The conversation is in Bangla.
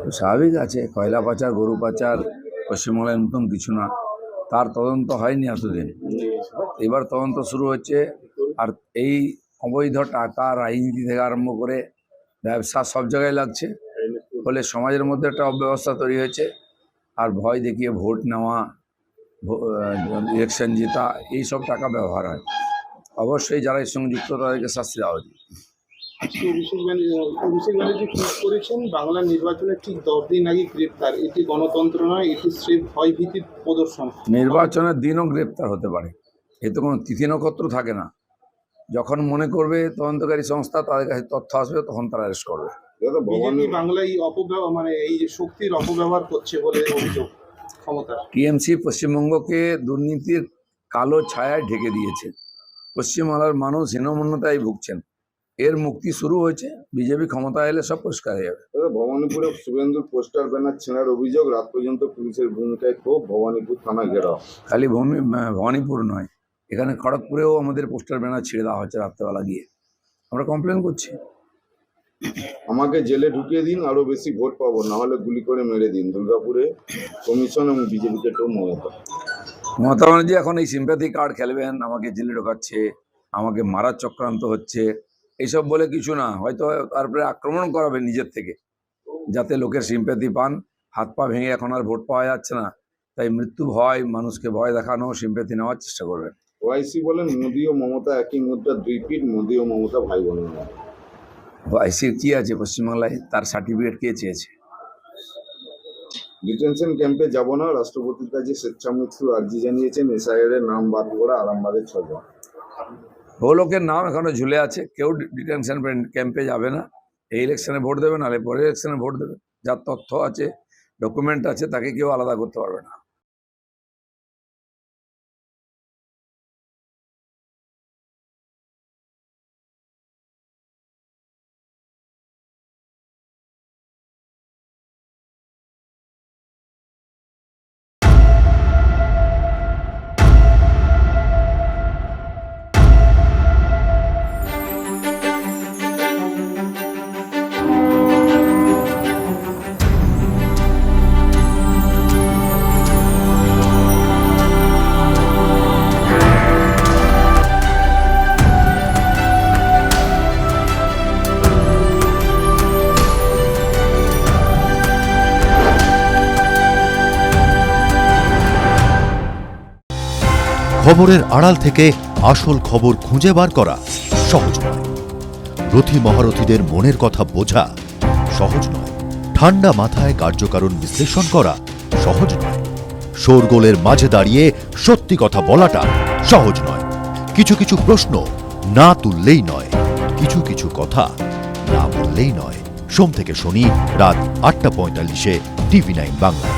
তো স্বাভাবিক আছে, কয়লা পাচার গরু পাচার পশ্চিমবাংলায় নতুন কিছু না, তার তদন্ত হয়নি এতদিন, এবার তদন্ত শুরু হচ্ছে। আর এই অবৈধ টাকা রাজনীতি থেকে আরম্ভ করে ব্যবসা সব জায়গায় লাগছে, ফলে সমাজের মধ্যে একটা অব্যবস্থা তৈরি হয়েছে। আর ভয় দেখিয়ে ভোট নেওয়া, ইলেকশন জেতা, এইসব টাকা ব্যবহার হয়। অবশ্যই যারা এর সঙ্গে যুক্ত তাদেরকে শাস্তি দেওয়া উচিত। আজকে অভিষেক ব্যানার্জি টুইট করেছেন, বাংলা নির্বাচনের ঠিক 10 দিন আগে গ্রেপ্তার, এটি গণতন্ত্র নয়, এটি স্রেফ ভয়ভীতির প্রদর্শন। নির্বাচনের দিনও গ্রেপ্তার হতে পারে, এতে কোনো তিথি নক্ষত্র থাকে না। যখন মনে করবে তদন্তকারী সংস্থা তাদের কাছে তথ্য আসবে, তখন তারা অ্যারেস্ট করবে। বিজেপি বাংলায় অপব্যবহার, এই যে শক্তির অপব্যবহার করছে বলে অভিযোগ ক্ষমতা। টিএমসি পশ্চিমবঙ্গকে দুর্নীতির কালো ছায়ায় ঢেকে দিয়েছে। পশ্চিমবাংলার মানুষ হীনমন্যতায় ভুগছেন, এর মুক্তি শুরু হয়েছে। বিজেপি ক্ষমতা এলে সব পরিষ্কার হয়ে যাবে। ভবানীপুরে শুভেন্দুর পোস্টার ব্যানার ছেঁড়ার অভিযোগ, রাত পর্যন্ত পুলিশের ভূমিকায় ক্ষোভ, ভবানীপুর থানা ঘেরাও। খালি ভবানীপুর নয়, এখানে খড়গপুরেও আমাদের পোস্টার ব্যানার ছিঁড়ে দেওয়া হচ্ছে রাত্রেবেলা গিয়ে। আমরা কমপ্লেন করছি। আমাকে জেলে ঢুকিয়ে দিন, আরো বেশি ভোট পাবো, না হলে গুলি করে মেরে দিন। দুর্গাপুরে কমিশন এবং বিজেপিকে তো মমতা ব্যানার্জি এখন এই সিম্প্যাথি কার্ড খেলবেন, আমাকে জেলে ঢোকাচ্ছে, আমাকে মারার চক্রান্ত হচ্ছে, এইসব বলে কিছু না। হয়তো তারপরে আক্রমণ করাবেন নিজের থেকে, যাতে লোকের সিম্প্যাথি পান। হাত পা ভেঙে এখন আর ভোট পাওয়া যাচ্ছে না, তাই মৃত্যু ভয়, মানুষকে ভয় দেখানো, সিম্প্যাথি নেওয়ার চেষ্টা করবেন। ওআইসি বলেন মোদী ও মমতা একই মুদ্রার দুই পিঠ, মোদী ও মমতা ভাই বোন। আইসির কি আছে পশ্চিমবাংলায়? তার সার্টিফিকেট কে চেয়েছে? ডিটেনশন ক্যাম্পে যাব না, রাষ্ট্রপতির কাছে স্বেচ্ছা মৃত্যুর আর্জি জানিয়েছেন। এসআইআর এর নাম বাদ করা আরামবাগের 6 জন। বহু লোকের নাম এখনো ঝুলে আছে, কেউ ডিটেনশন ক্যাম্পে যাবে না। এই ইলেকশনে ভোট দেবে, নাহলে পরের ইলেকশনে ভোট দেবে। যার তথ্য আছে, ডকুমেন্ট আছে, তাকে কেউ আলাদা করতে পারবে না। খবরের আড়াল থেকে আসল খবর খুঁজে বার করা সহজ নয়। রথী মহারথীদের মনের কথা বোঝা সহজ নয়। ঠান্ডা মাথায় কার্যকারণ বিশ্লেষণ করা সহজ নয়। শোরগোলের মাঝে দাঁড়িয়ে সত্যি কথা বলাটা সহজ নয়। কিছু কিছু প্রশ্ন না তুললেই নয়, কিছু কিছু কথা না বললেই নয়। সোম থেকে শনি রাত 8টা 45-এ TV9 বাংলায়।